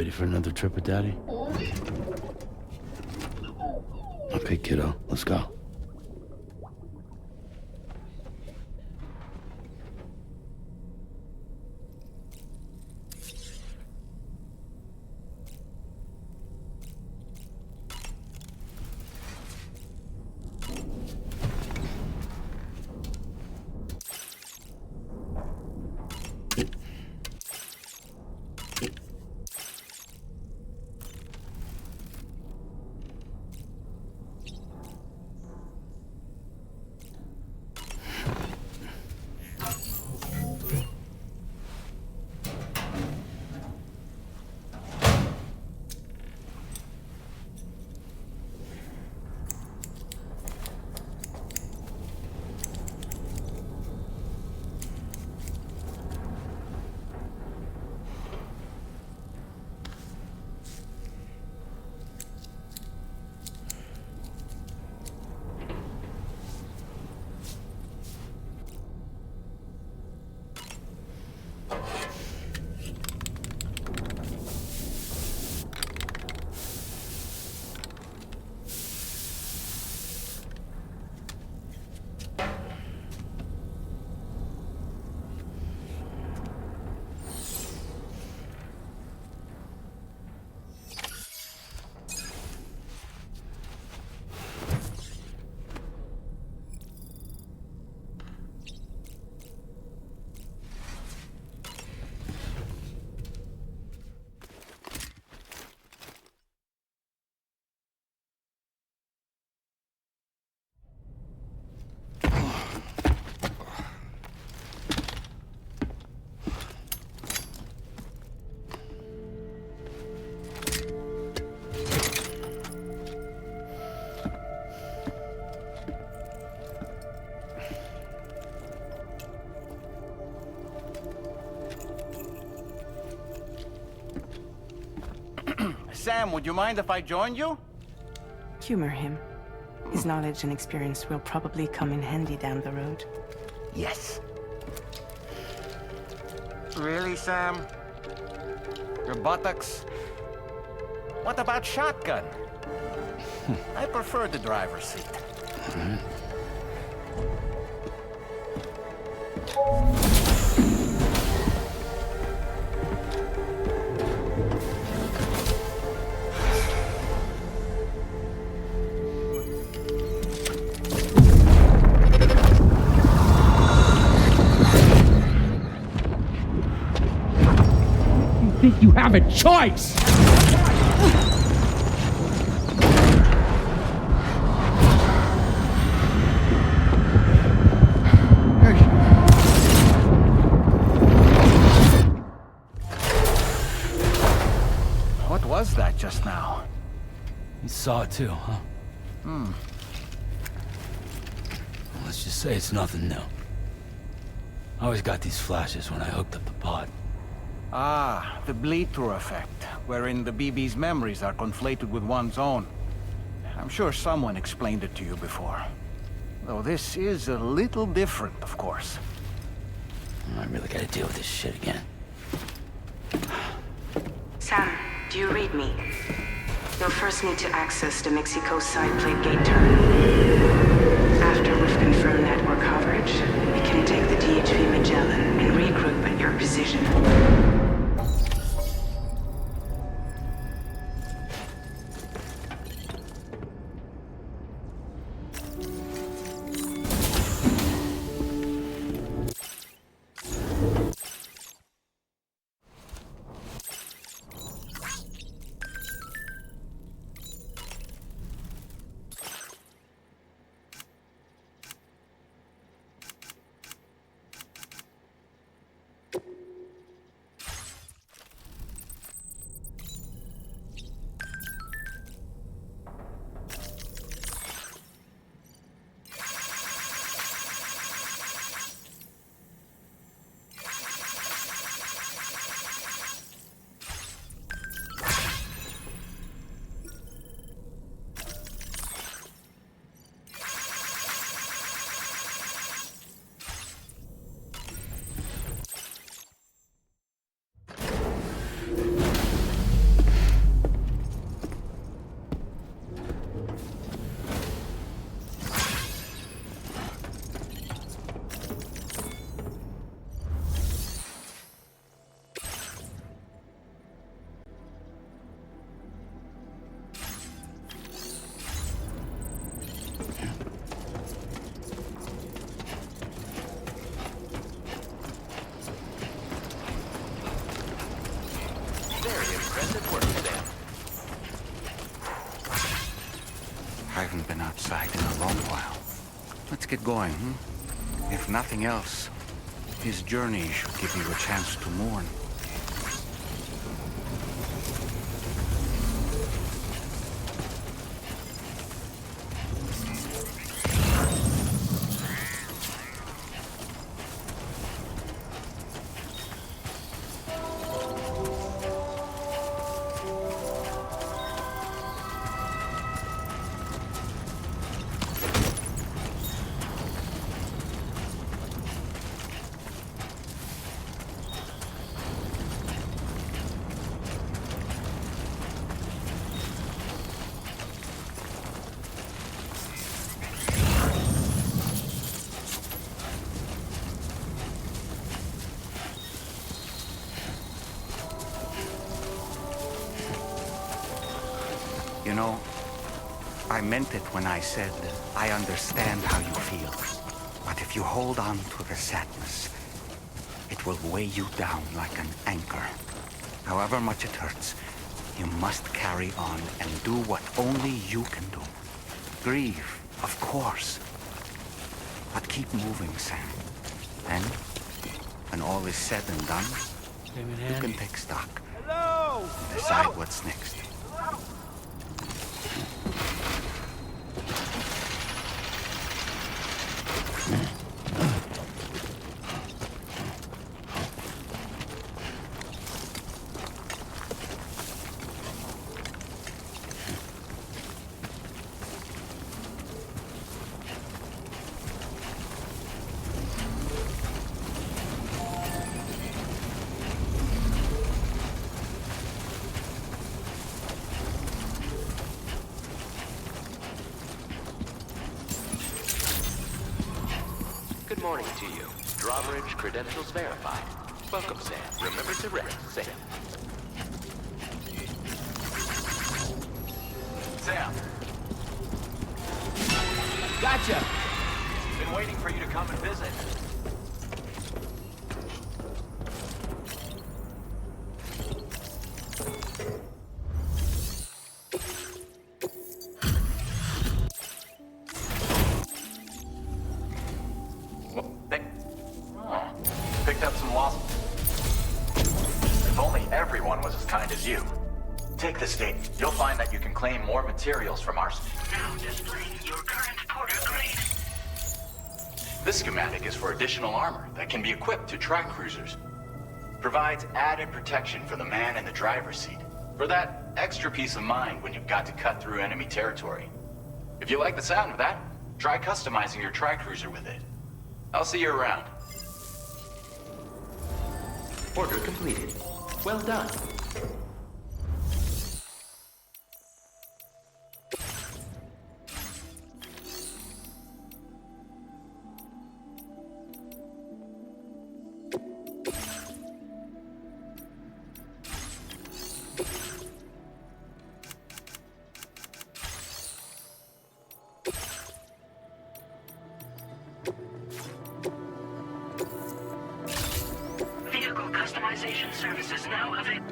ready for another trip with Daddy? Okay, kiddo, let's go. Sam, would you mind if I joined you? Humor him. His knowledge and experience will probably come in handy down the road. Yes. Really, Sam? Your buttocks? What about shotgun? I prefer the driver's seat. Think you have a choice! What was that just now? You saw it too, huh? Let's just say it's nothing new. I always got these flashes when I hooked up the pod. Ah, the bleed-through effect, wherein the BB's memories are conflated with one's own. I'm sure someone explained it to you before. Though this is a little different, of course. I really gotta deal with this shit again. Sam, do you read me? You'll first need to access the Mexico side plate gate terminal. After we've confirmed network coverage, we can take the DHV Magellan and regroup at your position. I haven't been outside in a long while. Let's get going, hmm? If nothing else, this journey should give you a chance to mourn. You know, I meant it when I said I understand how you feel. But if you hold on to the sadness, it will weigh you down like an anchor. However much it hurts, you must carry on and do what only you can do. Grieve, of course. But keep moving, Sam. Then, when all is said and done, you can take stock. Hello! And decide what's next. Good morning to you. Drawbridge credentials verified. Welcome, Sam. Remember to rest, Sam. Sam, Gotcha! been waiting for you to come and visit. Picked up some lost... If only everyone was as kind as you. Take this date. You'll find that you can claim more materials from our... Now displaying your current porter grade. This schematic is for additional armor that can be equipped to track cruisers. Provides added protection for the man in the driver's seat. For that extra peace of mind when you've got to cut through enemy territory. If you like the sound of that, try customizing your tri-cruiser with it. I'll see you around. Order completed. Well done. Vehicle customization services now available.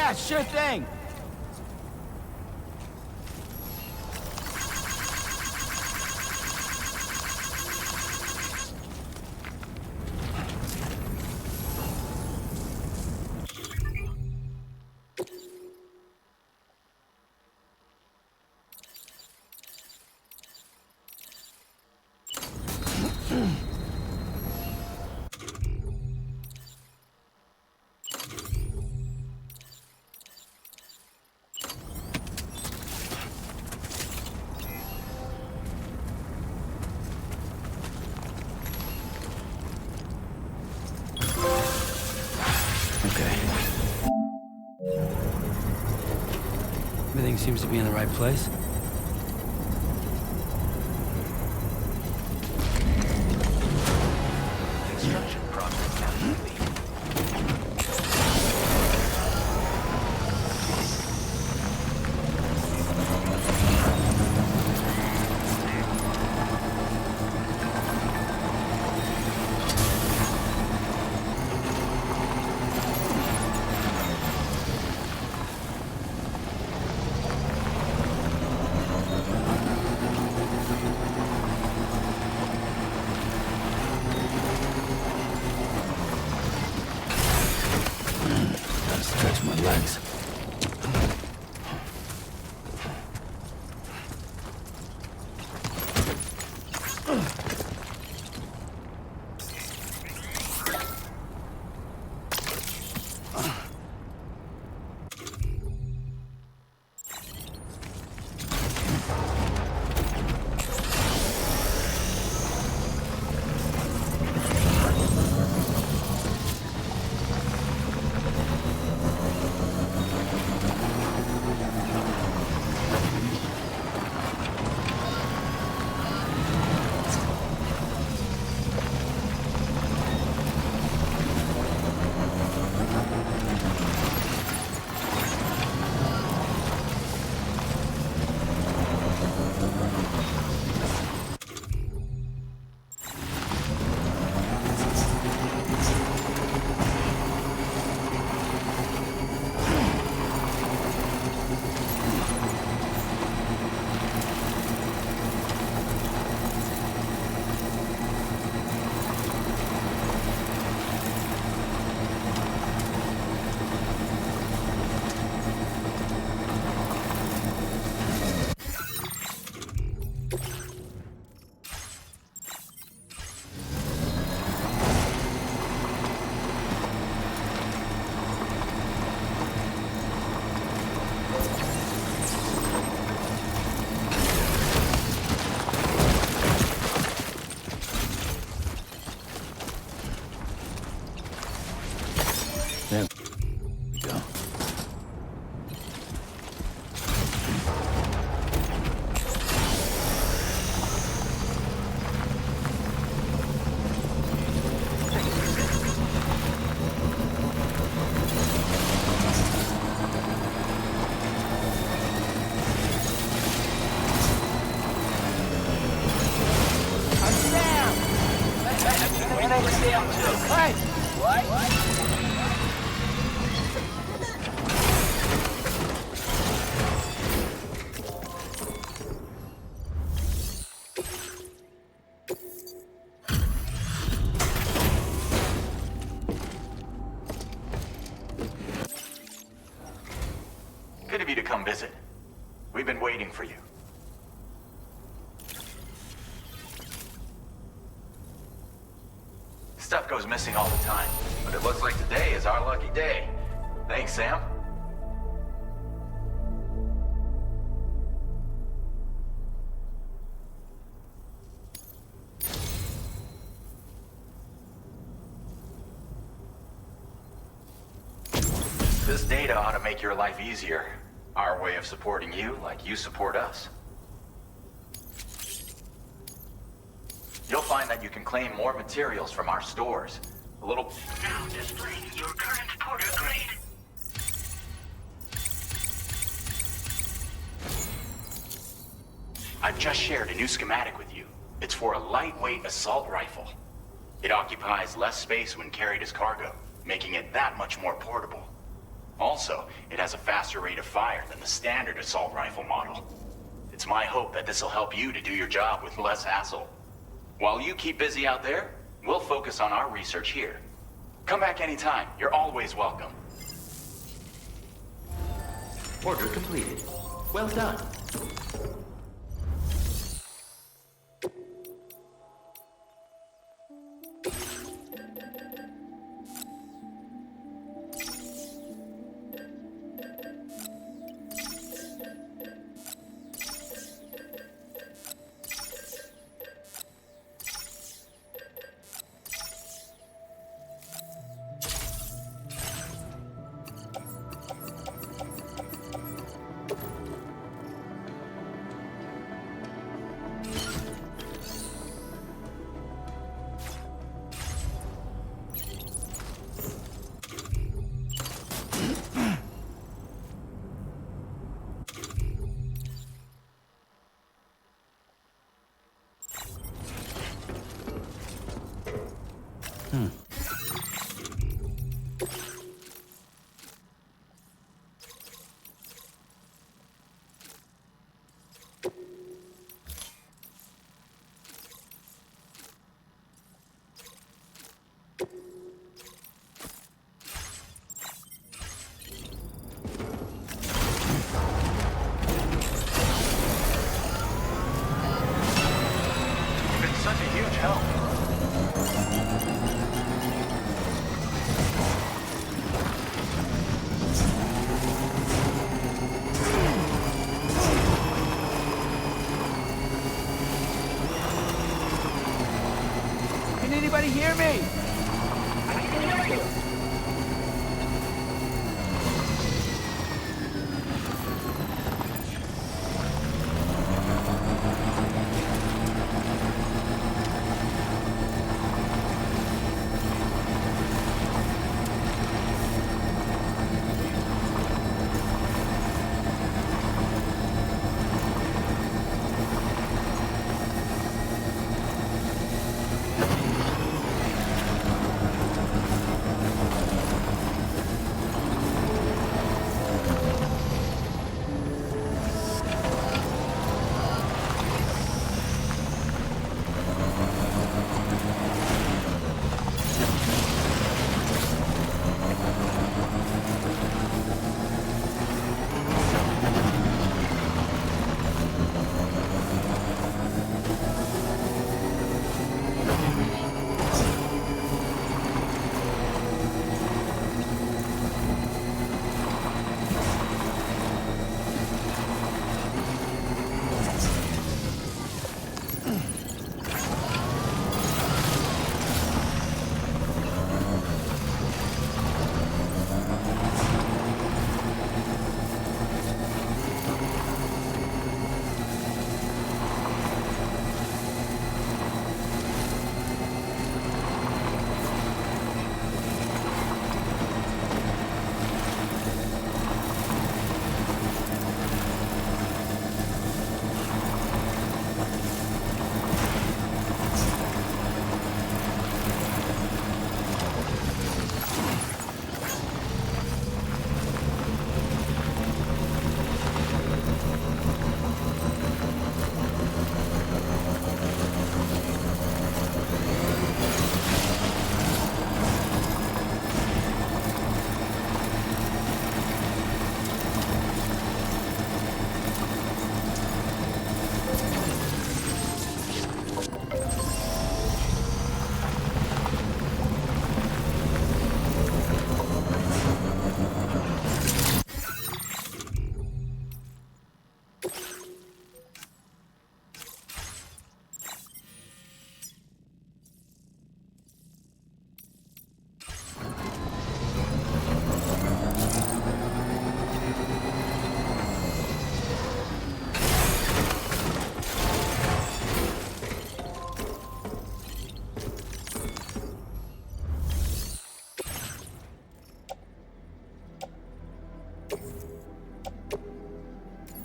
Yeah, sure thing. Everything seems to be in the right place. Construction progress now complete. Gotta stretch my legs. There we go. Good of you to come visit. We've been waiting for you. Stuff goes missing all the time, but it looks like today is our lucky day. Thanks, Sam. This data ought to make your life easier. Our way of supporting you like you support us. You'll find that you can claim more materials from our stores. A little... Now displaying your current porter grade. I've just shared a new schematic with you. It's for a lightweight assault rifle. It occupies less space when carried as cargo, making it that much more portable. Also, it has a faster rate of fire than the standard assault rifle model. It's my hope that this will help you to do your job with less hassle. While you keep busy out there, we'll focus on our research here. Come back anytime. You're always welcome. Order completed. Well done. You've been such a huge help. Can anybody hear me?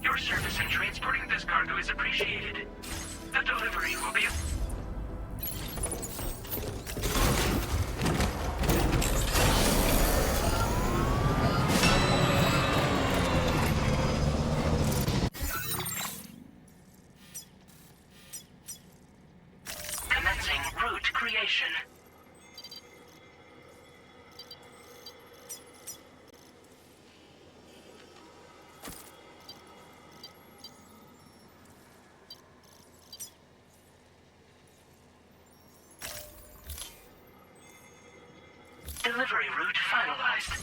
Your service in transporting this cargo is appreciated. The delivery will be... recovery route finalized.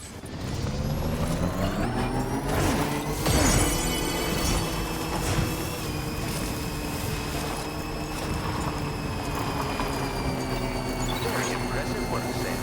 Very impressive work, Sam.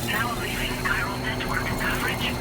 Now leaving chiral network coverage.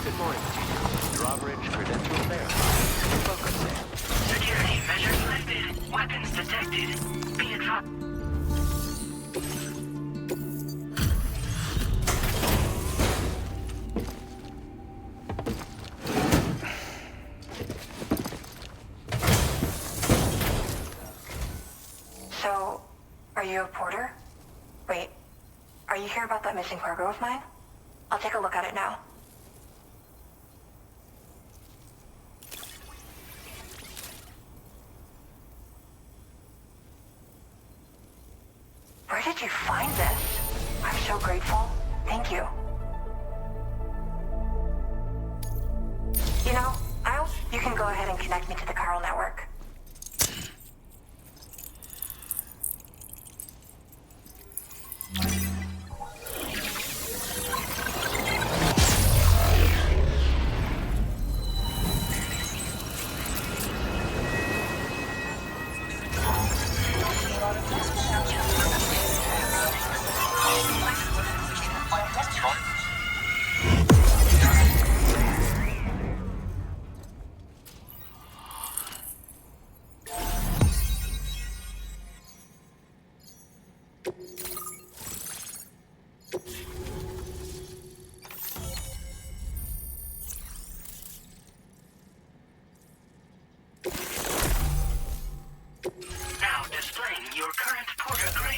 Good morning to you. Drawbridge credentials verified. Welcome, Sam. Security measures lifted. Weapons detected. Be advised. So, are you a porter? Wait, are you here about that missing cargo of mine? I'll take a look at it now. Where did you find this? I'm so grateful. Thank you. You know, you can go ahead and connect me to the chiral network. Now displaying your current porter grade.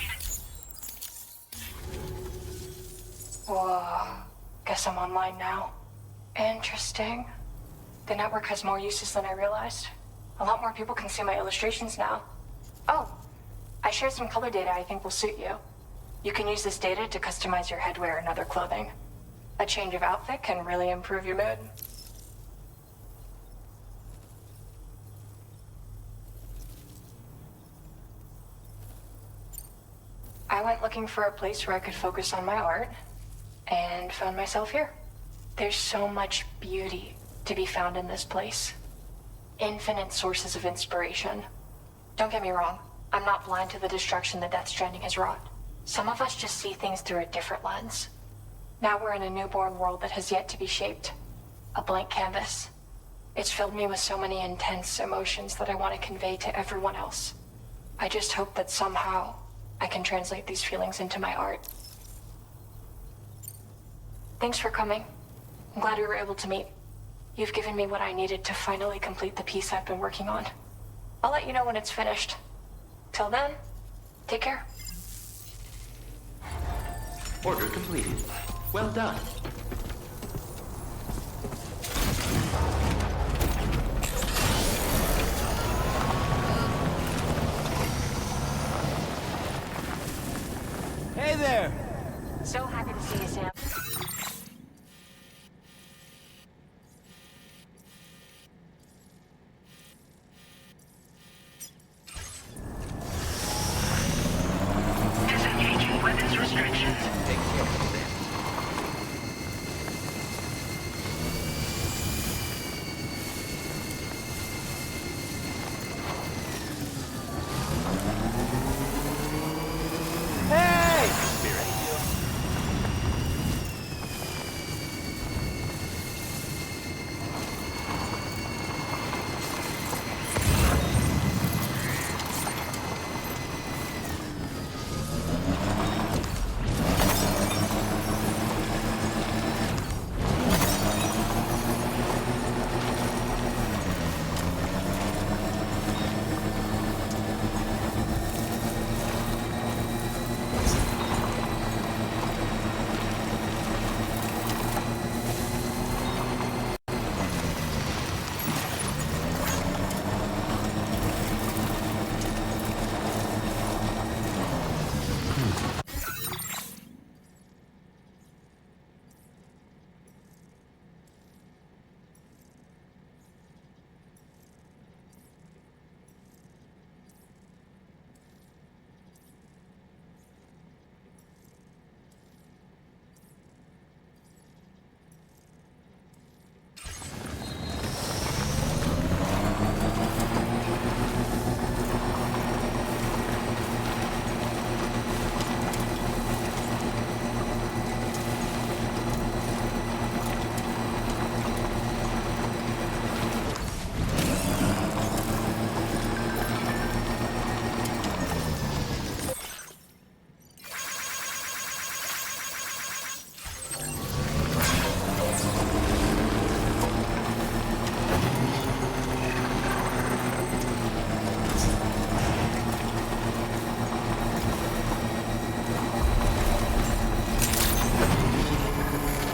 Whoa. Guess I'm online now. Interesting. The network has more uses than I realized. A lot more people can see my illustrations now. Oh, I shared some color data I think will suit you. You can use this data to customize your headwear and other clothing. A change of outfit can really improve your mood. I went looking for a place where I could focus on my art, and found myself here. There's so much beauty to be found in this place. Infinite sources of inspiration. Don't get me wrong, I'm not blind to the destruction that Death Stranding has wrought. Some of us just see things through a different lens. Now we're in a newborn world that has yet to be shaped. A blank canvas. It's filled me with so many intense emotions that I want to convey to everyone else. I just hope that somehow I can translate these feelings into my art. Thanks for coming. I'm glad we were able to meet. You've given me what I needed to finally complete the piece I've been working on. I'll let you know when it's finished. Till then, take care. Order completed. Well done. Hey there! So happy to see you, Sam. Disengaging weapons restrictions. Take care, Sam. Hey! Spirit.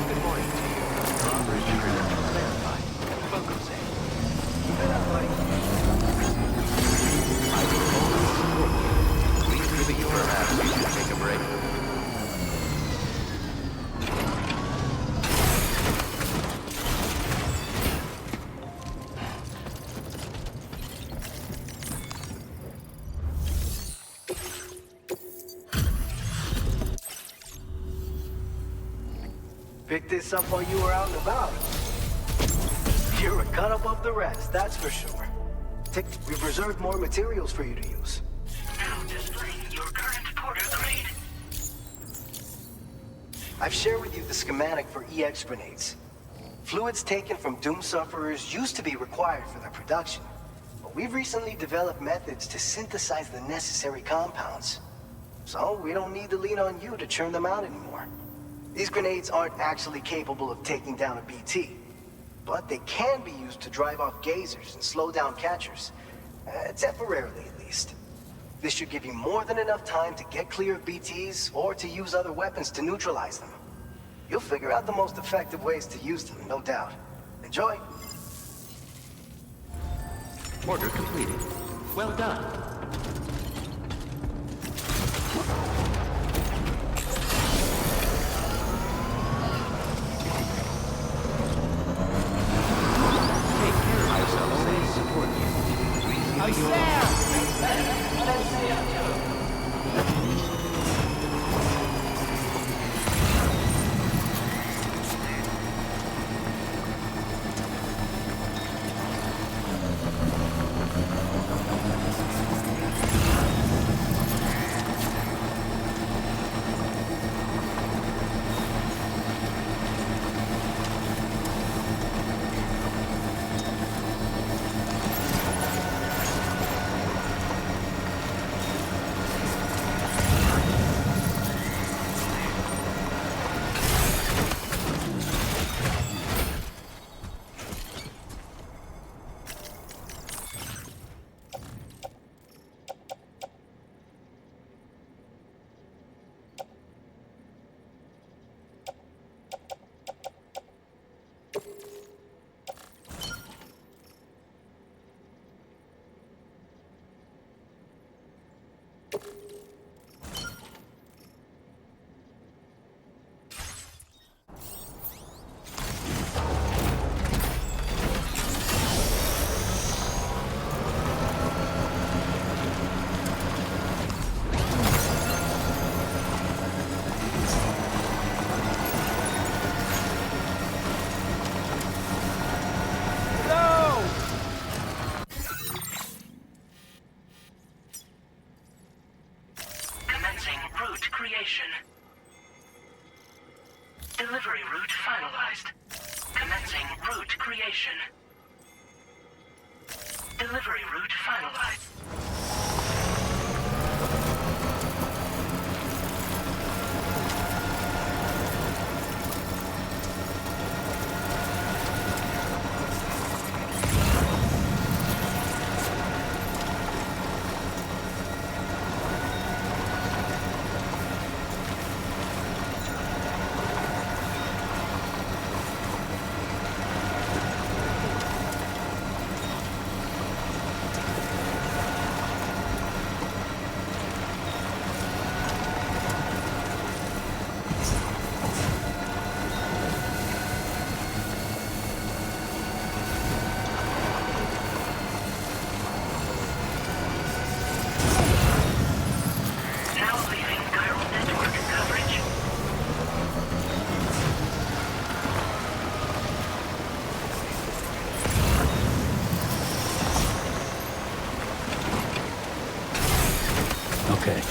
Good morning to you. Drawbridge credentials verified. Welcome, Sam. Keep it up, buddy. I will always support you. Please give it perhaps you should take a break. Picked this up while you were out and about. You're a cut above the rest, that's for sure. We've reserved more materials for you to use. Now displaying your current porter grade. I've shared with you the schematic for EX grenades. Fluids taken from Doom sufferers used to be required for their production, but we've recently developed methods to synthesize the necessary compounds. So we don't need to lean on you to churn them out anymore. These grenades aren't actually capable of taking down a BT, but they can be used to drive off gazers and slow down catchers. Temporarily, at least. This should give you more than enough time to get clear of BTs or to use other weapons to neutralize them. You'll figure out the most effective ways to use them, no doubt. Enjoy. Order completed. Well done. Take care of yourselves and support you. I said! Commencing route creation. Delivery route finalized. Commencing route creation. Delivery route finalized. Now leaving chiral network coverage. Okay.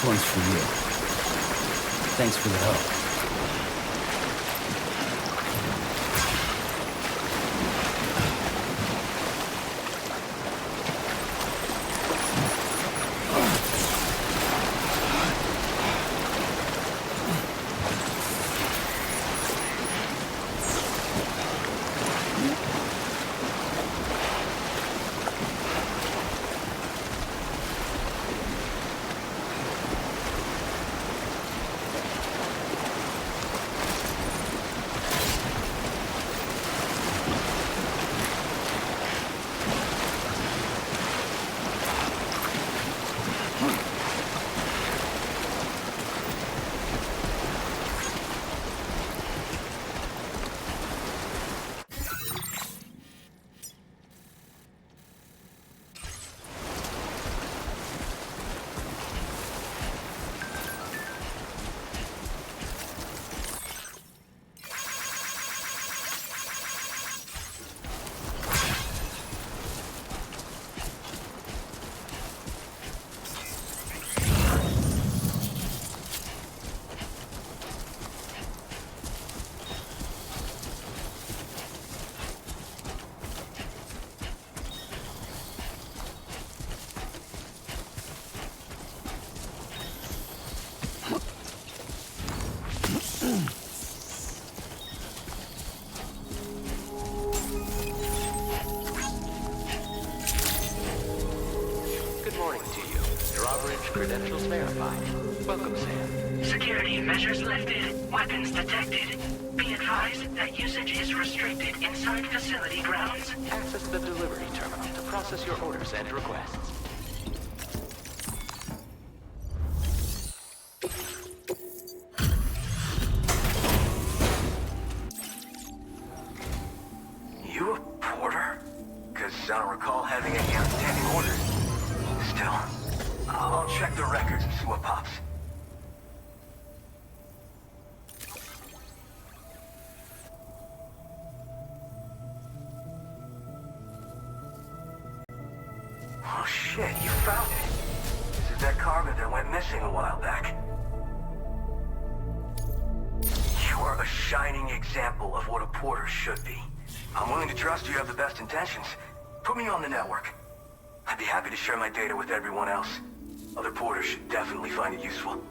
This one's for you. Thanks for the help. Credentials verified. Welcome, Sam. Security measures lifted. Weapons detected. Be advised that usage is restricted inside facility grounds. Access the delivery terminal to process your orders and requests. You a porter? Because I don't recall having any outstanding orders. Still, I'll check the records and see what pops. Oh shit, you found it. This is that cargo that went missing a while back. You are a shining example of what a porter should be. I'm willing to trust you have the best intentions. Put me on the network. I'd be happy to share my data with everyone else. Other porters should definitely find it useful.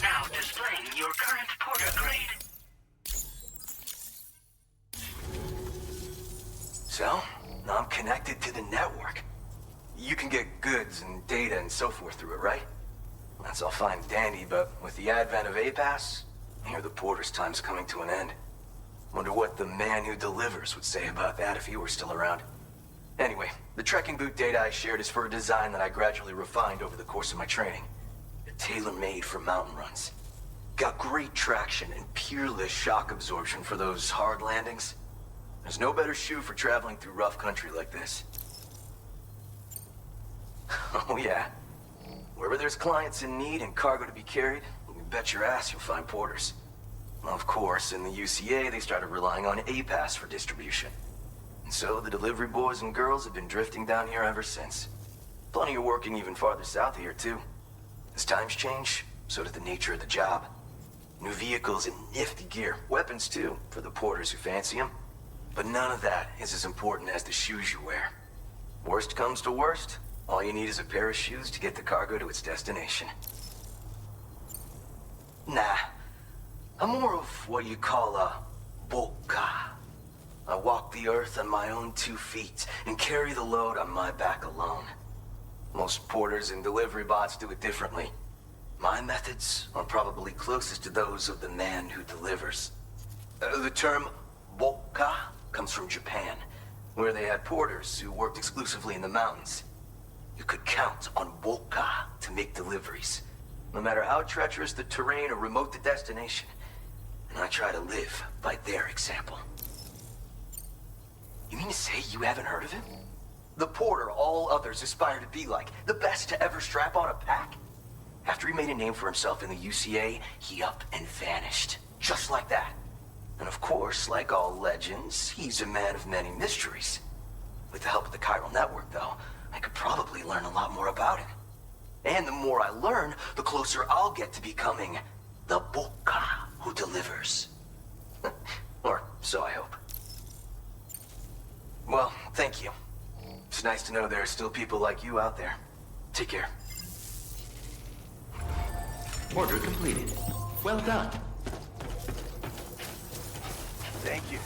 Now displaying your current porter grade. So, now I'm connected to the network. You can get goods and data and so forth through it, right? That's all fine and dandy, but with the advent of A-Pass, I hear the porter's time's coming to an end. Wonder what the man who delivers would say about that if he were still around. Anyway, the trekking boot data I shared is for a design that I gradually refined over the course of my training. They're tailor-made for mountain runs. Got great traction and peerless shock absorption for those hard landings. There's no better shoe for traveling through rough country like this. Oh yeah. Wherever there's clients in need and cargo to be carried, you bet your ass you'll find porters. Of course, in the UCA, they started relying on A-Pass for distribution. And so the delivery boys and girls have been drifting down here ever since. Plenty of working even farther south here, too. As times change, so does the nature of the job. New vehicles and nifty gear. Weapons, too, for the porters who fancy them. But none of that is as important as the shoes you wear. Worst comes to worst, all you need is a pair of shoes to get the cargo to its destination. Nah. I'm more of what you call a boka. I walk the earth on my own 2 feet and carry the load on my back alone. Most porters and delivery bots do it differently. My methods are probably closest to those of the man who delivers. The term woka comes from Japan, where they had porters who worked exclusively in the mountains. You could count on woka to make deliveries, no matter how treacherous the terrain or remote the destination. And I try to live by their example. You mean to say you haven't heard of him? The porter all others aspire to be like, the best to ever strap on a pack? After he made a name for himself in the UCA, he up and vanished. Just like that. And of course, like all legends, he's a man of many mysteries. With the help of the chiral network, though, I could probably learn a lot more about him. And the more I learn, the closer I'll get to becoming the Boka who delivers. Or so I hope. Well, thank you. It's nice to know there are still people like you out there. Take care. Order completed. Well done. Thank you.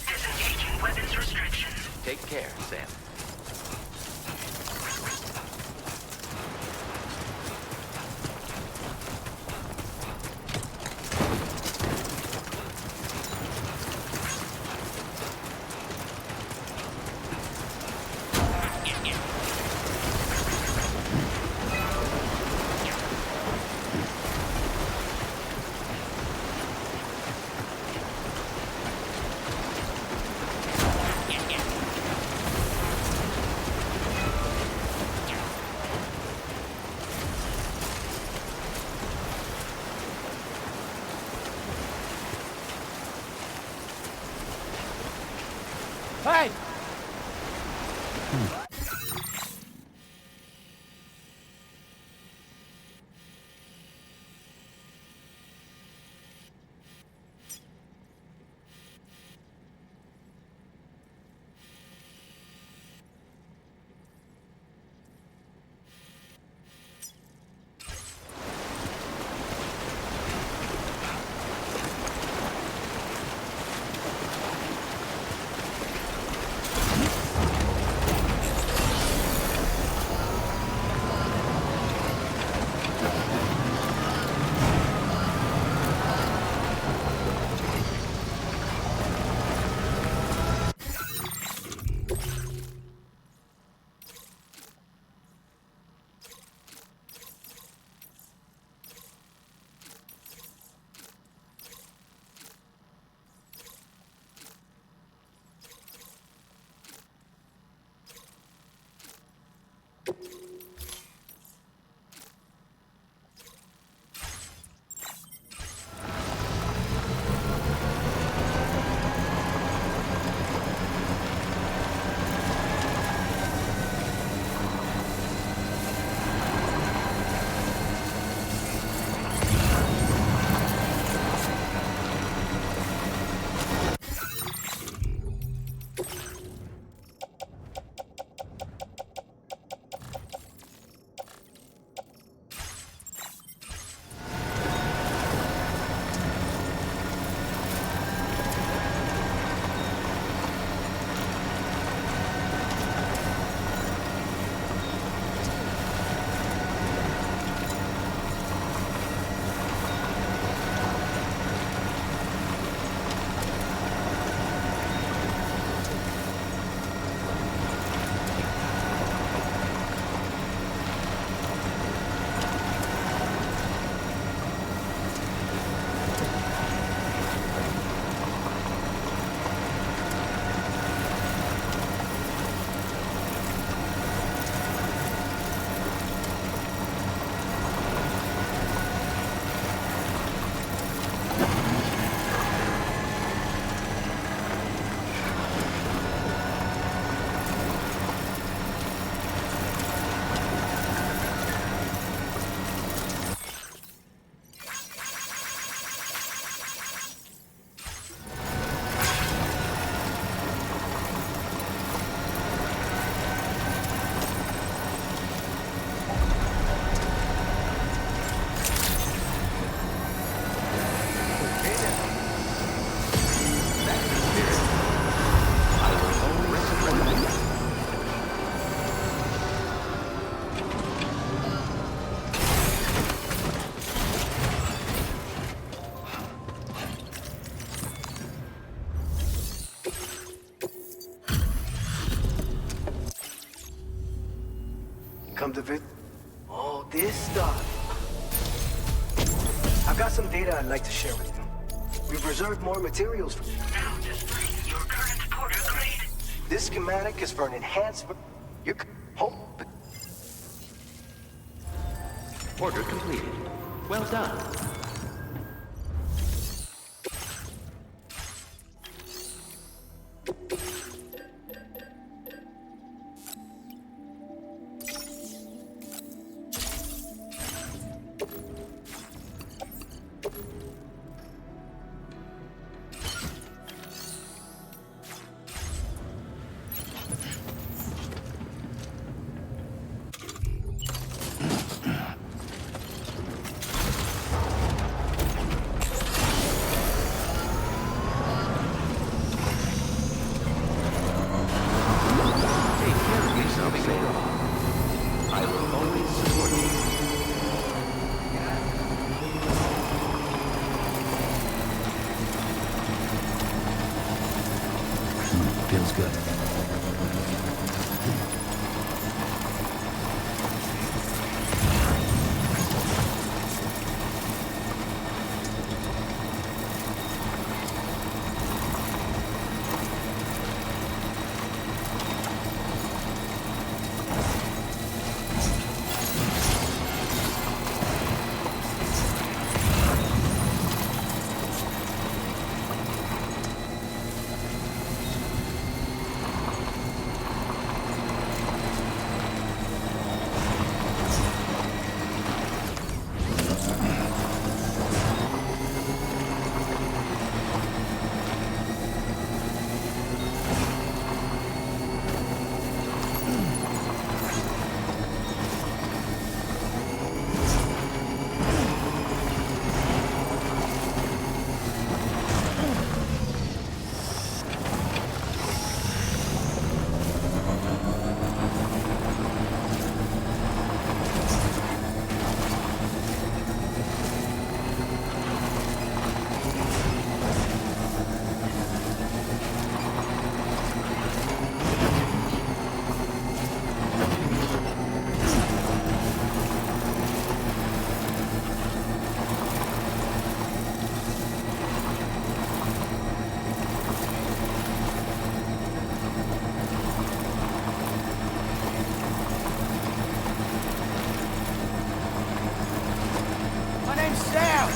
Disengaging weapons restrictions. Take care, Sam. Hey! come to visit. All this stuff. I've got some data I'd like to share with you. We've reserved more materials for you. Now displaying your current porter grade. This schematic is for an enhanced... Your... Hope... Order completed. Well done. I will always support you. Feels good. My name's Sam.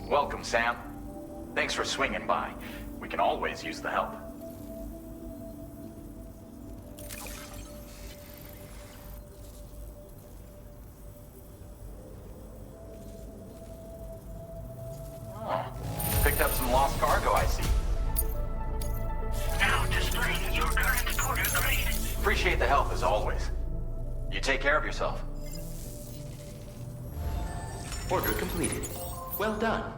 Welcome, Sam. Thanks for swinging by. We can always use the help. Oh, picked up some lost cargo, I see. Now displaying your current porter grade. Appreciate the help as always. You take care of yourself. Order completed. Well done.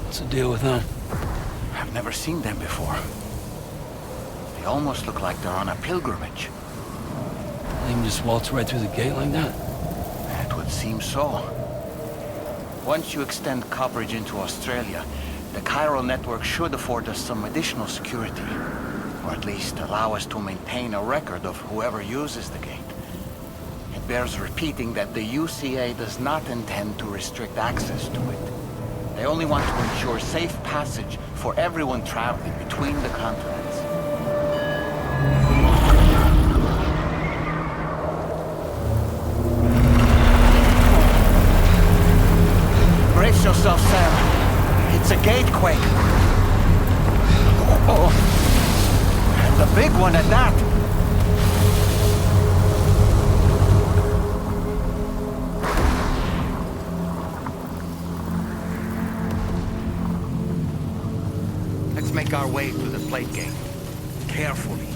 What's the deal with them? I've never seen them before. They almost look like they're on a pilgrimage. They can just waltz right through the gate like that? It would seem so. Once you extend coverage into Australia, the chiral network should afford us some additional security. Or at least allow us to maintain a record of whoever uses the gate. It bears repeating that the UCA does not intend to restrict access to it. They only want to ensure safe passage for everyone traveling between the continents. Brace yourself, Sam. It's a gatequake. Oh, and a big one at that. Let's make our way through the plate gate. Carefully.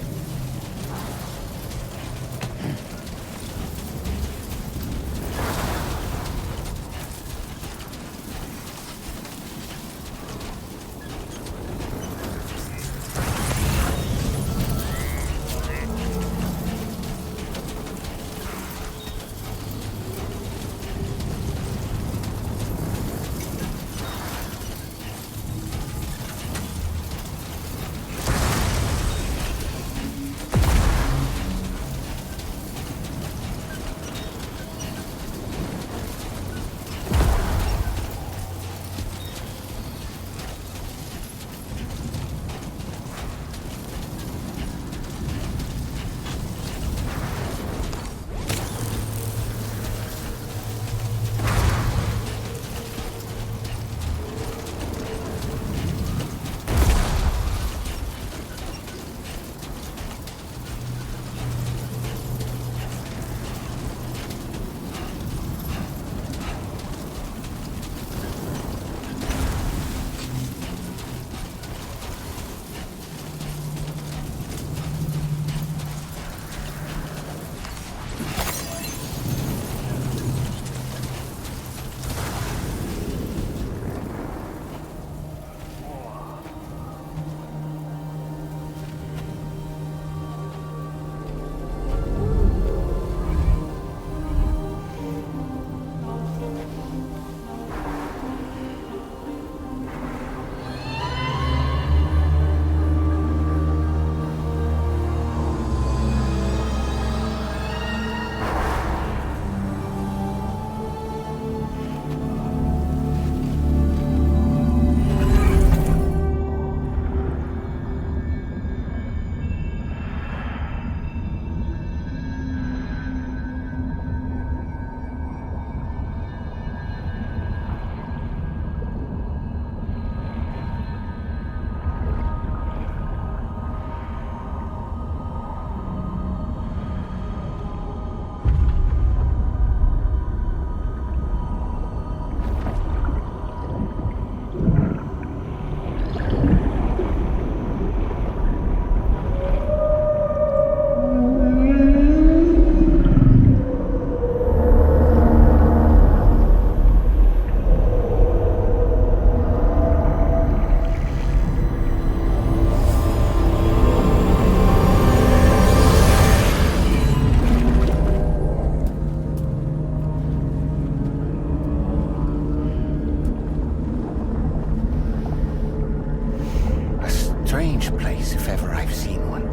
strange place if ever I've seen one.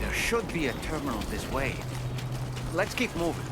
There should be a terminal this way. Let's keep moving.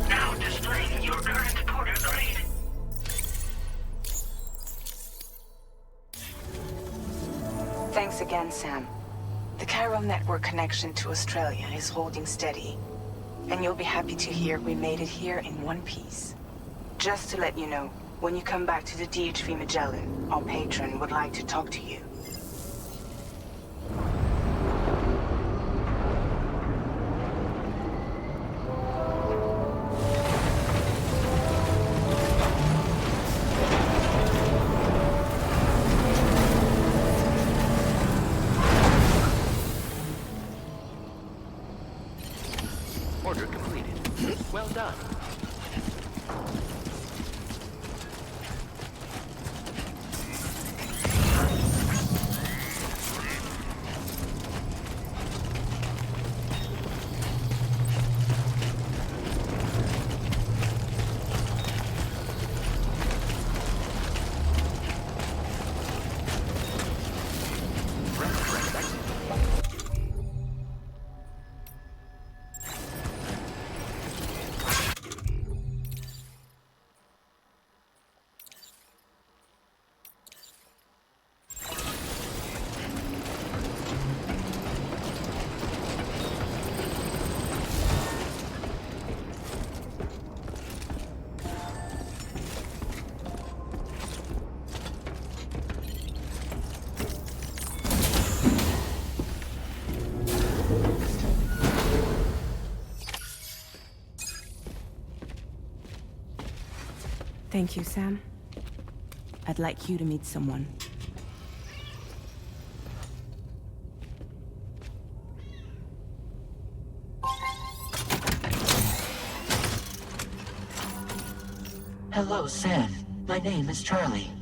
Now displaying your current porter grade. Thanks again, Sam. The chiral network connection to Australia is holding steady. And you'll be happy to hear we made it here in one piece. Just to let you know, when you come back to the DHV Magellan, our patron would like to talk to you. Order completed. Well done. Thank you, Sam. I'd like you to meet someone. Hello, Sam. My name is Charlie.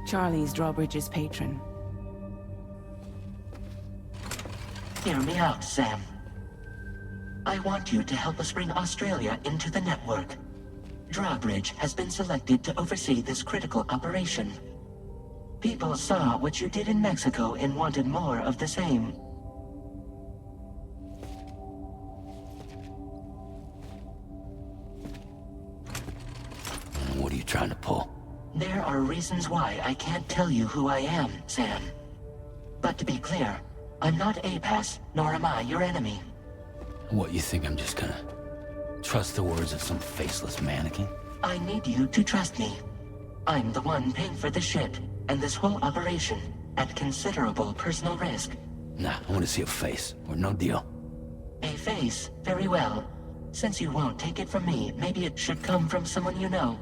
Charlie's Drawbridge's patron. Hear me out, Sam. I want you to help us bring Australia into the network. Drawbridge has been selected to oversee this critical operation. People saw what you did in Mexico and wanted more of the same. What are you trying to pull? There are reasons why I can't tell you who I am, Sam. But to be clear, I'm not APAS, nor am I your enemy. What, you think I'm just gonna trust the words of some faceless mannequin? I need you to trust me. I'm the one paying for the ship and this whole operation at considerable personal risk. Nah, I want to see a face, or no deal. A face? Very well. Since you won't take it from me, maybe it should come from someone you know.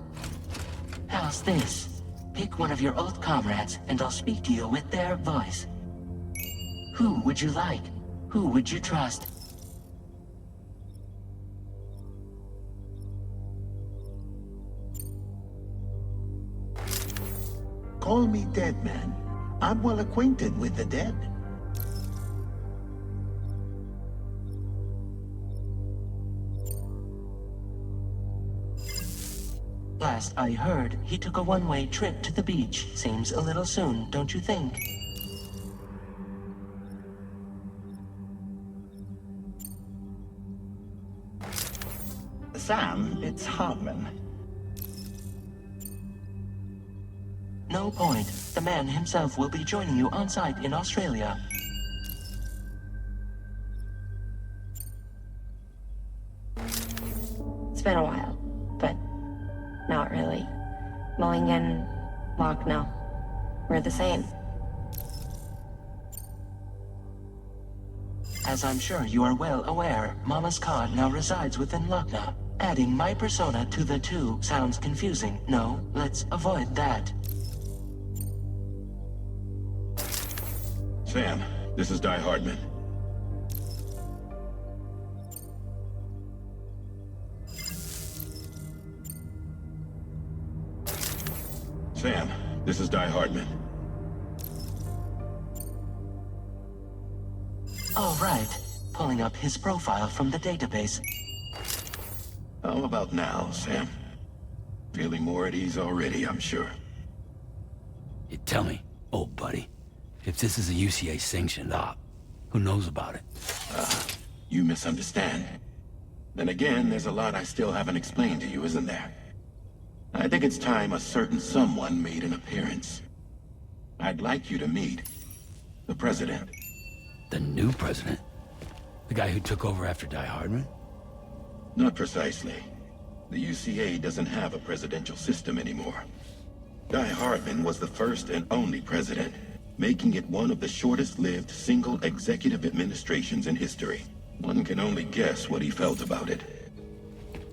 How's this? Pick one of your old comrades, and I'll speak to you with their voice. Who would you like? Who would you trust? Call me dead man. I'm well acquainted with the dead. Last I heard, he took a one-way trip to the beach. Seems a little soon, don't you think? Sam, it's Hartman. No point. The man himself will be joining you on site in Australia. It's been a while, but not really. Mulligan, Lochno, we're the same. As I'm sure you are well aware, Mama's card now resides within Lochna. Adding my persona to the two sounds confusing. No, let's avoid that. Sam, this is Di Hardman. Sam, this is Di Hardman. All right. Pulling up his profile from the database. How about now, Sam? Feeling more at ease already, I'm sure. You tell me, old buddy, if this is a UCA-sanctioned op, who knows about it? You misunderstand. Then again, there's a lot I still haven't explained to you, isn't there? I think it's time a certain someone made an appearance. I'd like you to meet the President. The new president? The guy who took over after Di Hardman? Not precisely. The UCA doesn't have a presidential system anymore. Di Hardman was the first and only president, making it one of the shortest-lived single executive administrations in history. One can only guess what he felt about it.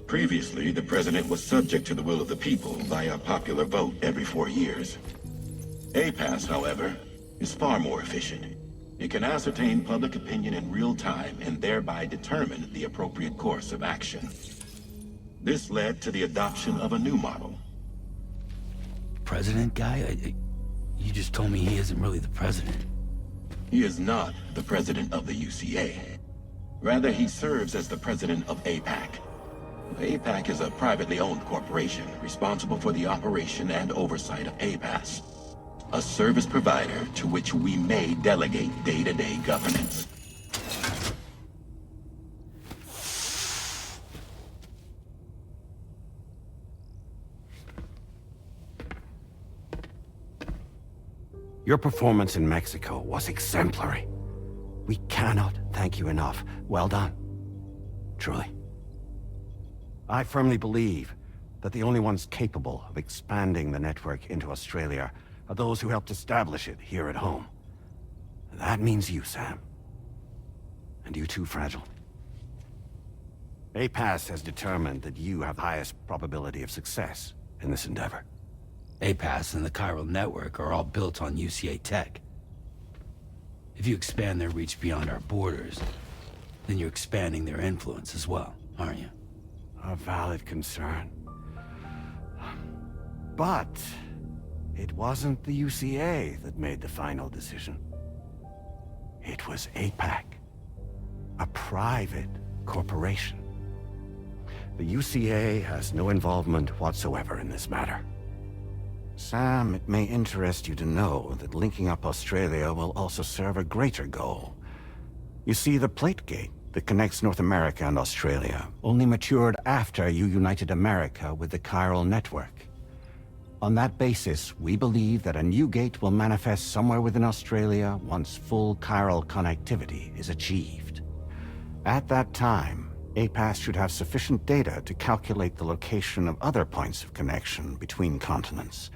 Previously, the president was subject to the will of the people via popular vote every 4 years. APAS, however, is far more efficient. It can ascertain public opinion in real time and thereby determine the appropriate course of action. This led to the adoption of a new model. President guy? You just told me he isn't really the president. He is not the president of the UCA. Rather, he serves as the president of APAC. APAC is a privately owned corporation responsible for the operation and oversight of APAS, a service provider to which we may delegate day-to-day governance. Your performance in Mexico was exemplary. We cannot thank you enough. Well done. Truly. I firmly believe that the only ones capable of expanding the network into Australia are those who helped establish it here at home. That means you, Sam. And you too, Fragile. APAS has determined that you have the highest probability of success in this endeavor. APAS and the chiral network are all built on UCA tech. If you expand their reach beyond our borders, then you're expanding their influence as well, aren't you? A valid concern. But it wasn't the UCA that made the final decision. It was APAC, a private corporation. The UCA has no involvement whatsoever in this matter. Sam, it may interest you to know that linking up Australia will also serve a greater goal. You see, the plate gate that connects North America and Australia only matured after you united America with the chiral network. On that basis, we believe that a new gate will manifest somewhere within Australia once full chiral connectivity is achieved. At that time, APAS should have sufficient data to calculate the location of other points of connection between continents.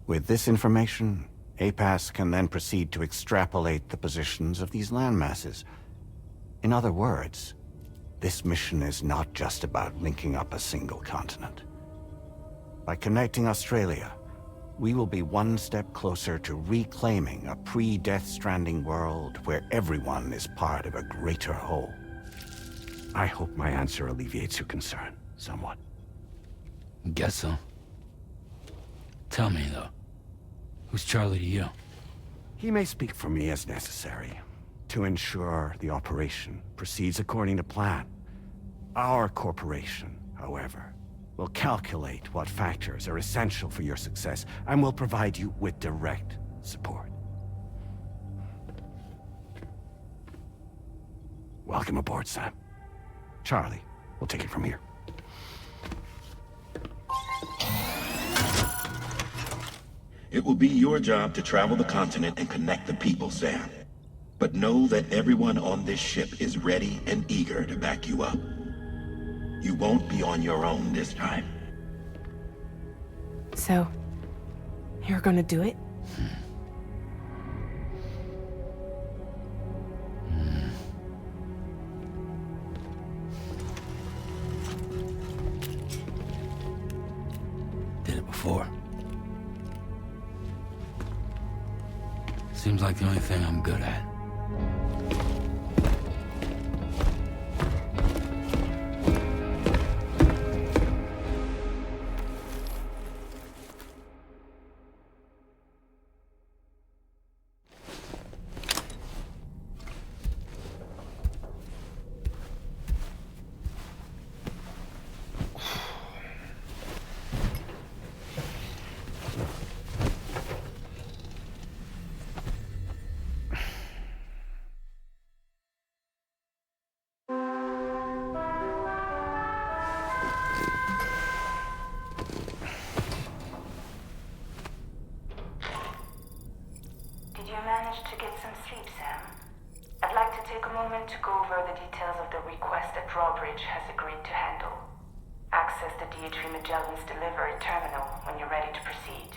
With this information, APAS can then proceed to extrapolate the positions of these landmasses. In other words, this mission is not just about linking up a single continent. By connecting Australia, we will be one step closer to reclaiming a pre-Death Stranding world where everyone is part of a greater whole. I hope my answer alleviates your concern somewhat. Guess so. Tell me, though, who's Charlie to you? He may speak for me as necessary, to ensure the operation proceeds according to plan. Our corporation, however, will calculate what factors are essential for your success and will provide you with direct support. Welcome aboard, Sam. Charlie, we'll take it from here. It will be your job to travel the continent and connect the people, Sam. But know that everyone on this ship is ready and eager to back you up. You won't be on your own this time. So, you're gonna do it? Did it before. Seems like the only thing I'm good at. Did you manage to get some sleep, Sam? I'd like to take a moment to go over the details of the request that Drawbridge has agreed to handle. Access the DH3 Magellan's delivery terminal when you're ready to proceed.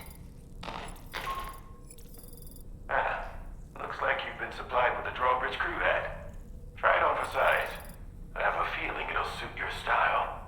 Looks like you've been supplied with a Drawbridge crew hat. Try it on for size. I have a feeling it'll suit your style.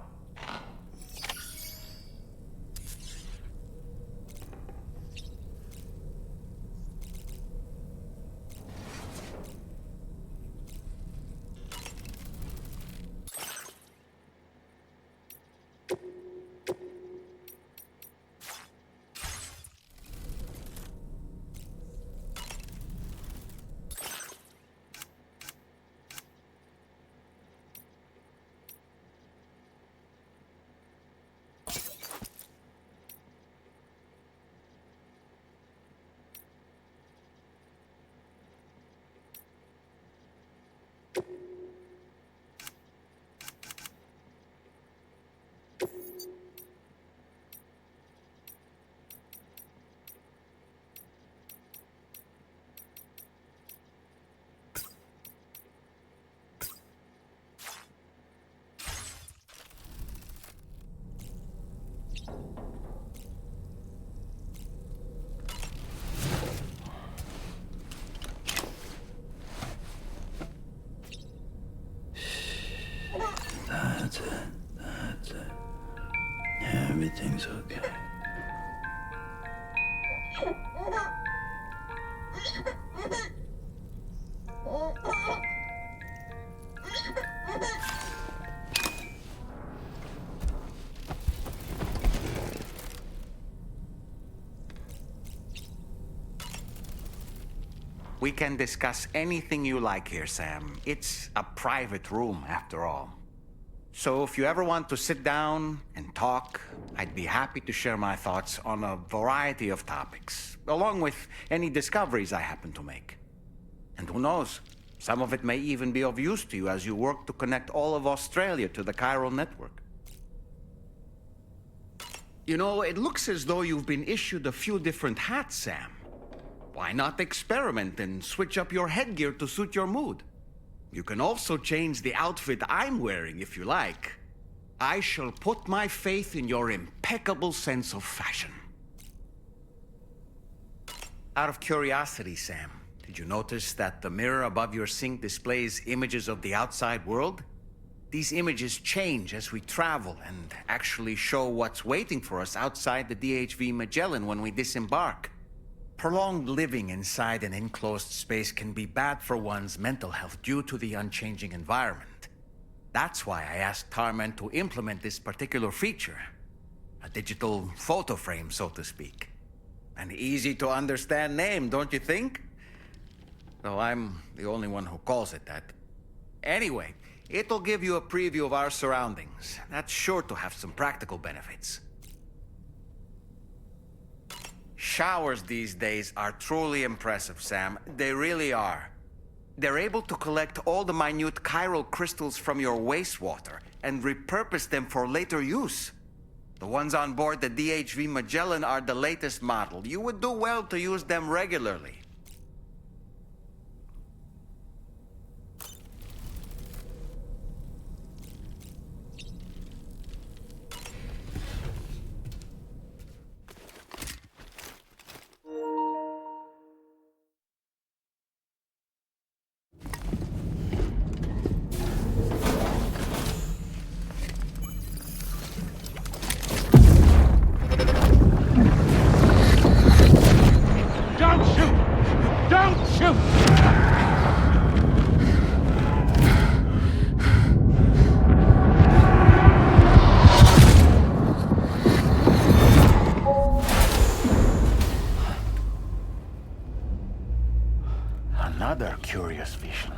That's it. That's it. Everything's okay. We can discuss anything you like here, Sam. It's a private room, after all. So if you ever want to sit down and talk, I'd be happy to share my thoughts on a variety of topics, along with any discoveries I happen to make. And who knows, some of it may even be of use to you as you work to connect all of Australia to the chiral network. You know, it looks as though you've been issued a few different hats, Sam. Why not experiment and switch up your headgear to suit your mood? You can also change the outfit I'm wearing if you like. I shall put my faith in your impeccable sense of fashion. Out of curiosity, Sam, did you notice that the mirror above your sink displays images of the outside world? these images change as we travel and actually show what's waiting for us outside the DHV Magellan when we disembark. Prolonged living inside an enclosed space can be bad for one's mental health due to the unchanging environment. That's why I asked Tarman to implement this particular feature. A digital photo frame, so to speak. An easy-to-understand name, don't you think? Though I'm the only one who calls it that. Anyway, it'll give you a preview of our surroundings. That's sure to have some practical benefits. Showers these days are truly impressive, Sam. They really are. They're able to collect all the minute chiral crystals from your wastewater and repurpose them for later use. The ones on board the DHV Magellan are the latest model. You would do well to use them regularly. Another curious vision.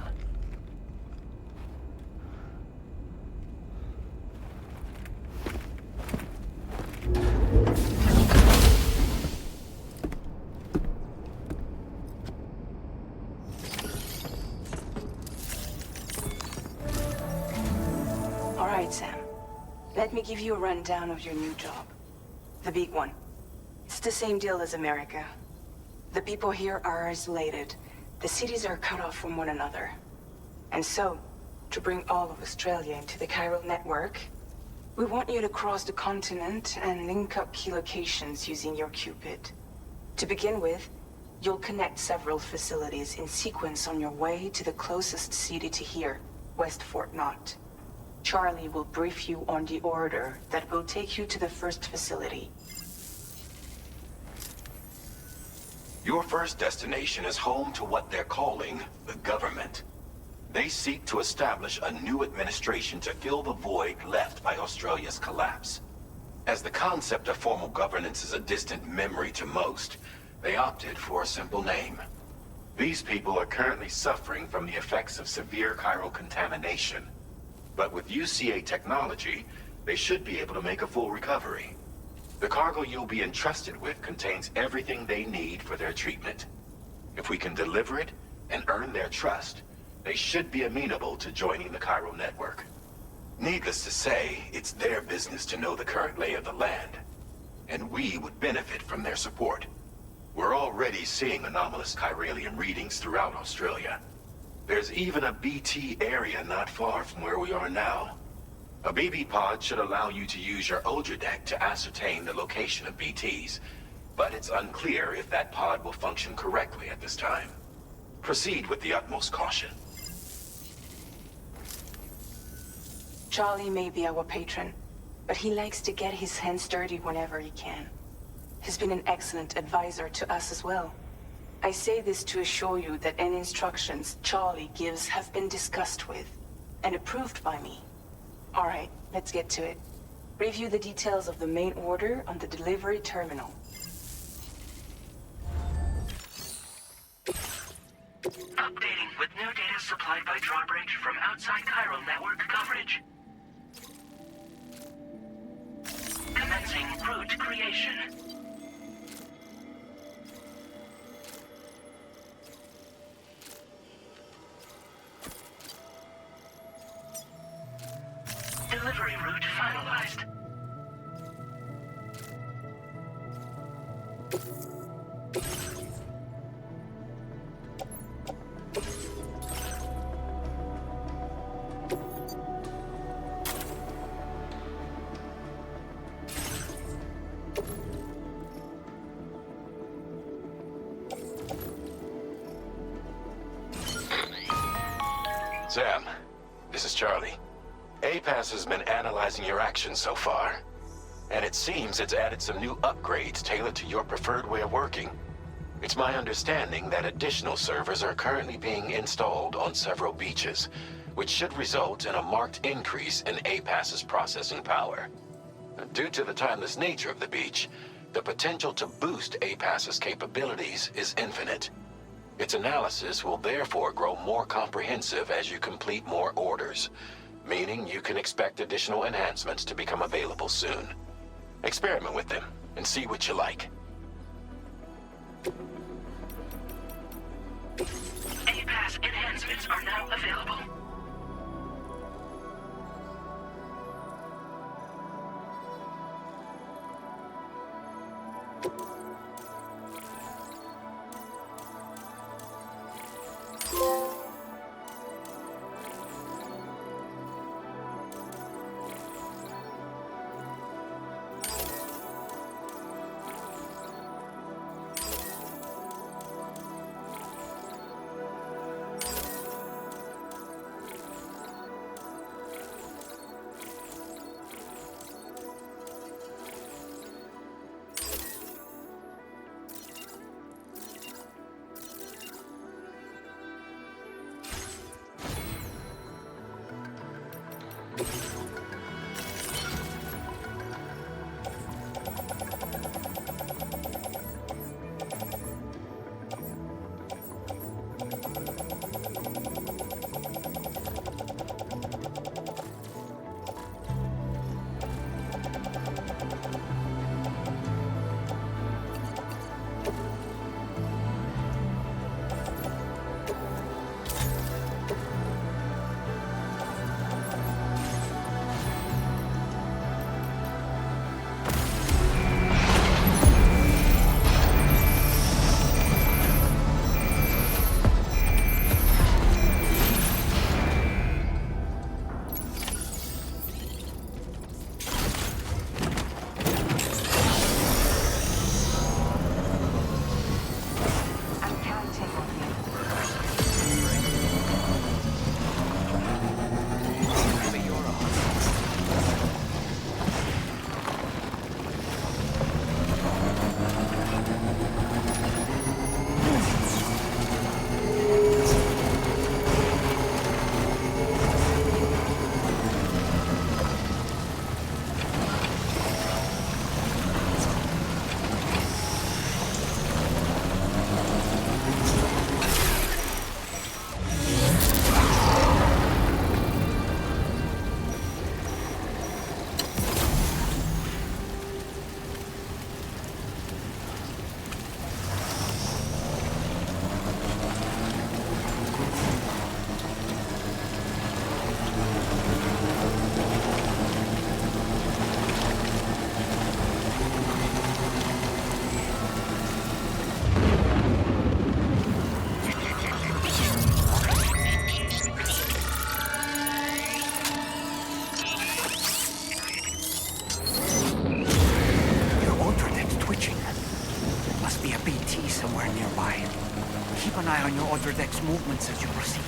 All right, Sam. Let me give you a rundown of your new job. The big one. It's the same deal as America. The people here are isolated. The cities are cut off from one another. And so, to bring all of Australia into the chiral network, we want you to cross the continent and link up key locations using your Cupid. To begin with, you'll connect several facilities in sequence on your way to the closest city to here, West Fort Knott. Charlie will brief you on the order that will take you to the first facility. Your first destination is home to what they're calling the government. They seek to establish a new administration to fill the void left by Australia's collapse. As the concept of formal governance is a distant memory to most, they opted for a simple name. These people are currently suffering from the effects of severe chiral contamination. But with UCA technology, they should be able to make a full recovery. The cargo you'll be entrusted with contains everything they need for their treatment. If we can deliver it and earn their trust, they should be amenable to joining the chiral network. Needless to say, it's their business to know the current lay of the land, and we would benefit from their support. We're already seeing anomalous chiralium readings throughout Australia. There's even a BT area not far from where we are now. A BB pod should allow you to use your Ultra deck to ascertain the location of BTs, but it's unclear if that pod will function correctly at this time. Proceed with the utmost caution. Charlie may be our patron, but he likes to get his hands dirty whenever he can. He's been an excellent advisor to us as well. I say this to assure you that any instructions Charlie gives have been discussed with and approved by me. All right, let's get to it. Review the details of the main order on the delivery terminal. Updating with new data supplied by drawbridge from outside chiral network coverage. Commencing route creation. Delivery route finalized. Sam, this is Charlie. APAS has been analyzing your actions so far, and it seems it's added some new upgrades tailored to your preferred way of working. It's my understanding that additional servers are currently being installed on several beaches, which should result in a marked increase in APAS's processing power. Due to the timeless nature of the beach, the potential to boost APAS's capabilities is infinite. Its analysis will therefore grow more comprehensive as you complete more orders, meaning you can expect additional enhancements to become available soon. Experiment with them and see what you like. APAS enhancements are now available. Keep an eye on your other deck's movements as you proceed.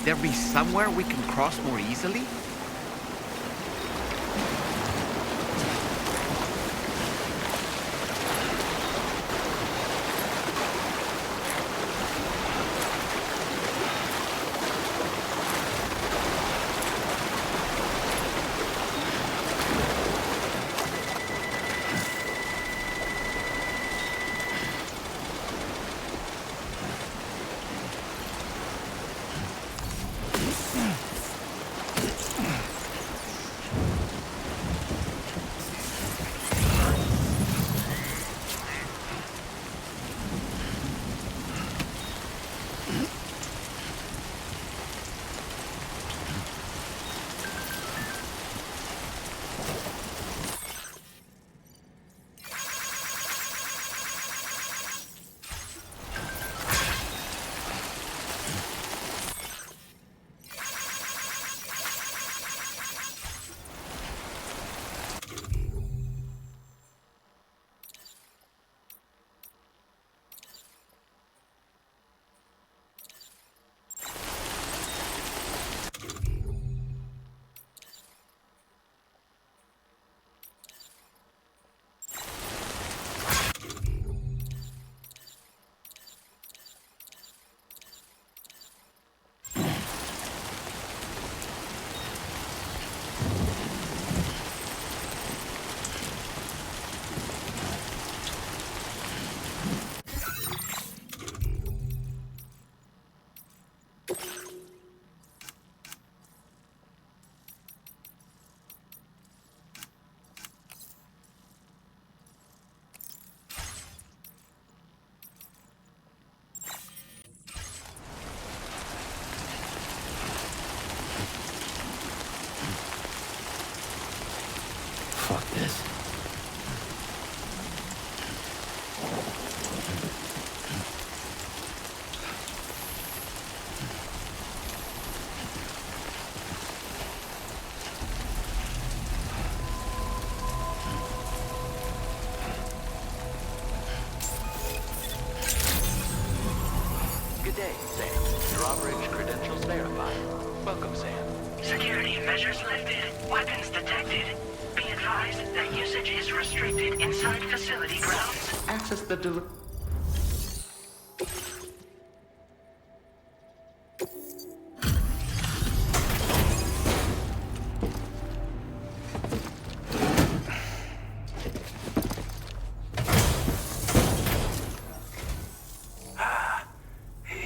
there be somewhere we can cross more easily? Fuck this. Good day, Sam. Drawbridge credentials verified. Welcome, Sam. Security measures lifted. Weapons detected. Be advised that usage is restricted inside facility grounds. Access the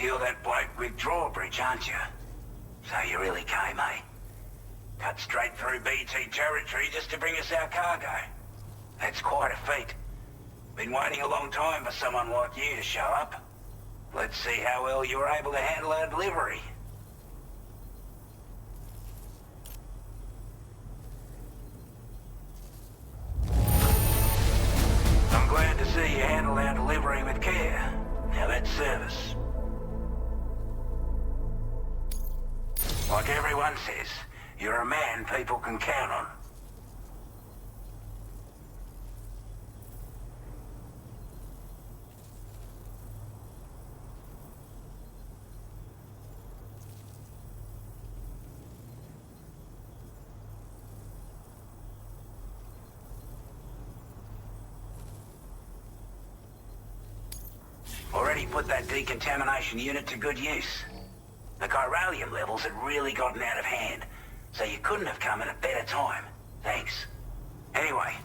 You're that bloke with Drawbridge, aren't you? So you really came, eh? Cut straight through BT territory just to bring us our cargo. That's quite a feat. Been waiting a long time for someone like you to show up. Let's see how well you were able to handle our delivery. I'm glad to see you handled our delivery with care. Now that's service. Like everyone says, you're a man people can count on. Already put that decontamination unit to good use. The chiralium levels had really gotten out of hand, so you couldn't have come at a better time. Thanks. Anyway,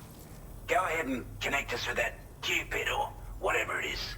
go ahead and connect us with that Cupid or whatever it is.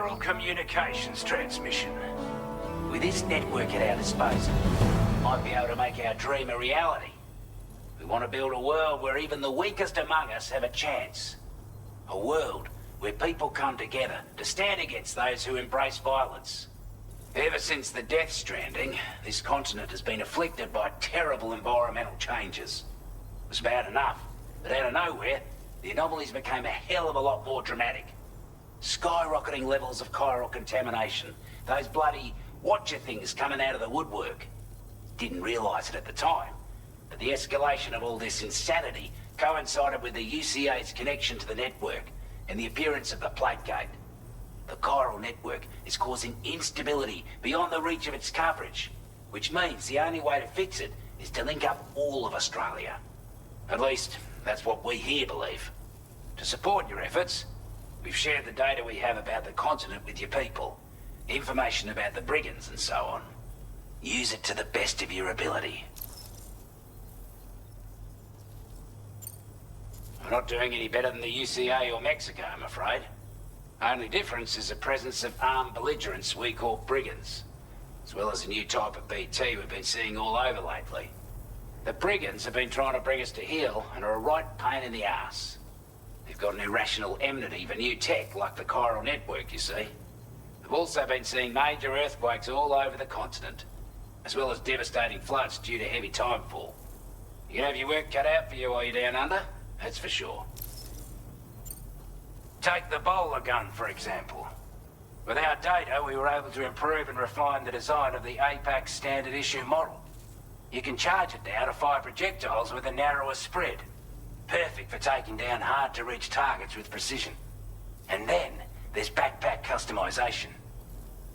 general communications transmission. With this network at our disposal, we might be able to make our dream a reality. We want to build a world where even the weakest among us have a chance. A world where people come together to stand against those who embrace violence. Ever since the Death Stranding, this continent has been afflicted by terrible environmental changes. It was bad enough, but out of nowhere, the anomalies became a hell of a lot more dramatic. Skyrocketing levels of chiral contamination, those bloody watcher things coming out of the woodwork. Didn't realize it at the time, but the escalation of all this insanity coincided with the UCA's connection to the network and the appearance of the Plague Gate. The chiral network is causing instability beyond the reach of its coverage, which means the only way to fix it is to link up all of Australia. At least, that's what we here believe. To support your efforts, we've shared the data we have about the continent with your people, information about the brigands and so on. Use it to the best of your ability. We're not doing any better than the UCA or Mexico, I'm afraid. Only difference is the presence of armed belligerents we call brigands, as well as a new type of BT we've been seeing all over lately. The brigands have been trying to bring us to heel and are a right pain in the ass. They've got an irrational enmity for new tech like the chiral network, you see. We've also been seeing major earthquakes all over the continent, as well as devastating floods due to heavy timefall. You can have your work cut out for you while you're down under, that's for sure. Take the bowler gun, for example. With our data, we were able to improve and refine the design of the APAC standard issue model. You can charge it now to fire projectiles with a narrower spread. Perfect for taking down hard-to-reach targets with precision. And then, there's backpack customization.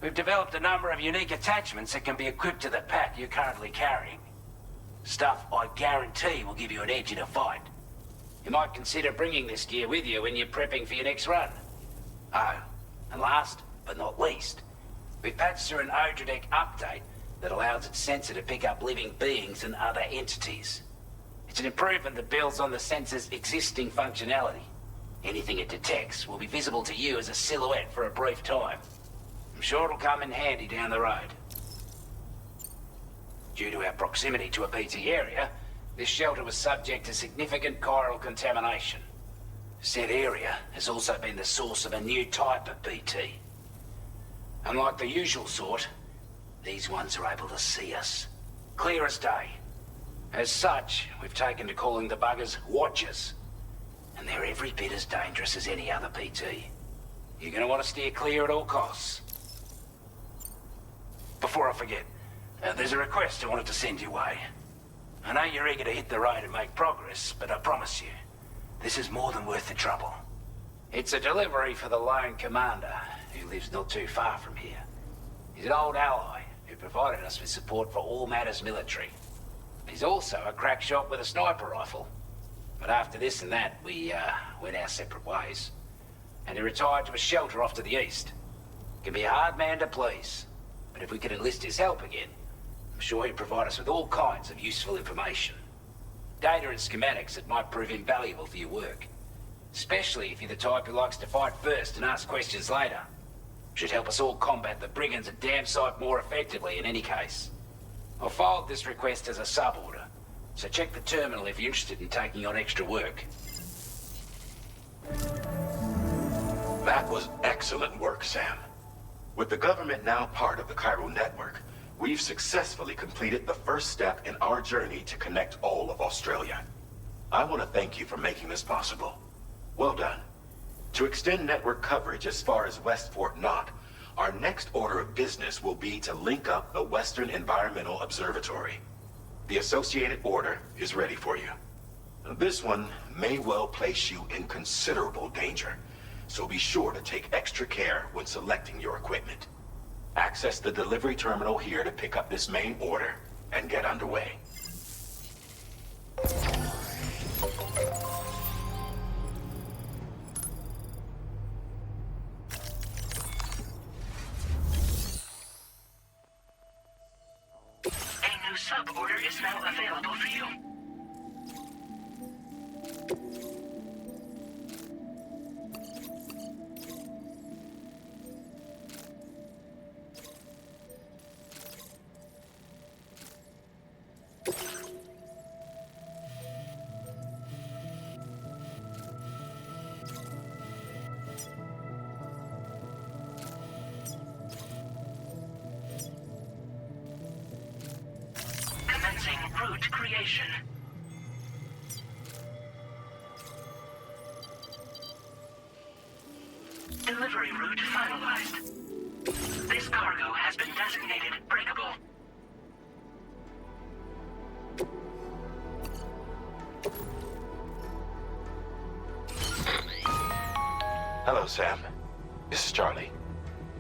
We've developed a number of unique attachments that can be equipped to the pack you're currently carrying. Stuff I guarantee will give you an edge in a fight. You might consider bringing this gear with you when you're prepping for your next run. Oh, and last but not least, we've patched through an Odradek update that allows its sensor to pick up living beings and other entities. It's an improvement that builds on the sensor's existing functionality. Anything it detects will be visible to you as a silhouette for a brief time. I'm sure it'll come in handy down the road. Due to our proximity to a BT area, this shelter was subject to significant chiral contamination. Said area has also been the source of a new type of BT. Unlike the usual sort, these ones are able to see us. Clear as day. As such, we've taken to calling the buggers Watchers. And they're every bit as dangerous as any other BT. You're gonna want to steer clear at all costs. Before I forget, there's a request I wanted to send your way. I know you're eager to hit the road and make progress, but I promise you, this is more than worth the trouble. It's a delivery for the lone commander, who lives not too far from here. He's an old ally who provided us with support for all matters military. He's also a crack shot with a sniper rifle. But after this and that, we went our separate ways. And he retired to a shelter off to the east. Can be a hard man to please, but if we could enlist his help again, I'm sure he'd provide us with all kinds of useful information. Data and schematics that might prove invaluable for your work. Especially if you're the type who likes to fight first and ask questions later. Should help us all combat the brigands a damn sight more effectively in any case. I'll filed this request as a sub-order, so check the terminal if you're interested in taking on extra work. That was excellent work, Sam. With the government now part of the chiral network, we've successfully completed the first step in our journey to connect all of Australia. I want to thank you for making this possible. Well done. To extend network coverage as far as West Fort Knott, our next order of business will be to link up the Western Environmental Observatory. The associated order is ready for you. This one may well place you in considerable danger, so be sure to take extra care when selecting your equipment. Access the delivery terminal here to pick up this main order and get underway. A new sub-order is now available for you. location. Delivery route finalized. This cargo has been designated breakable. Hello, Sam. This is Charlie.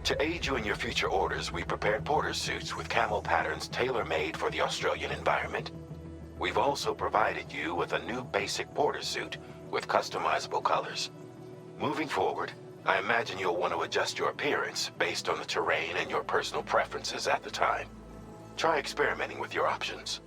To aid you in your future orders, we prepared porter suits with camo patterns tailor-made for the Australian environment. We've also provided you with a new basic porter suit with customizable colors. Moving forward, I imagine you'll want to adjust your appearance based on the terrain and your personal preferences at the time. Try experimenting with your options.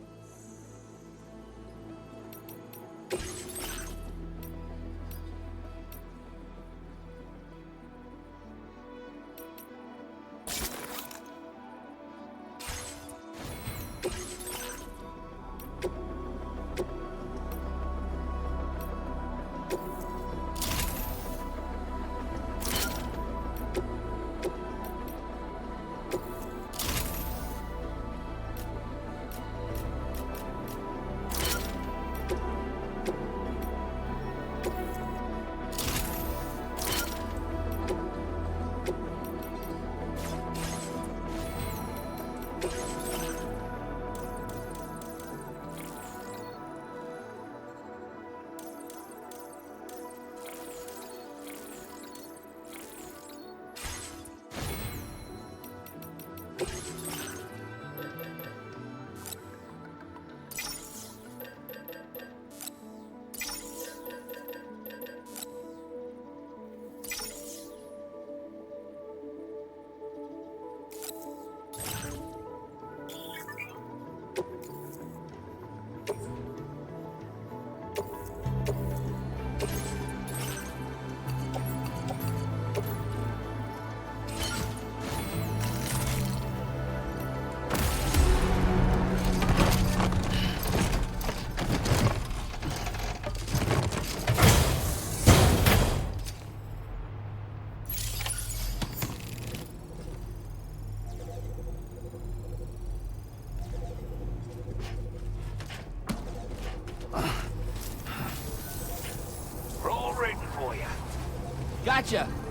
Gotcha!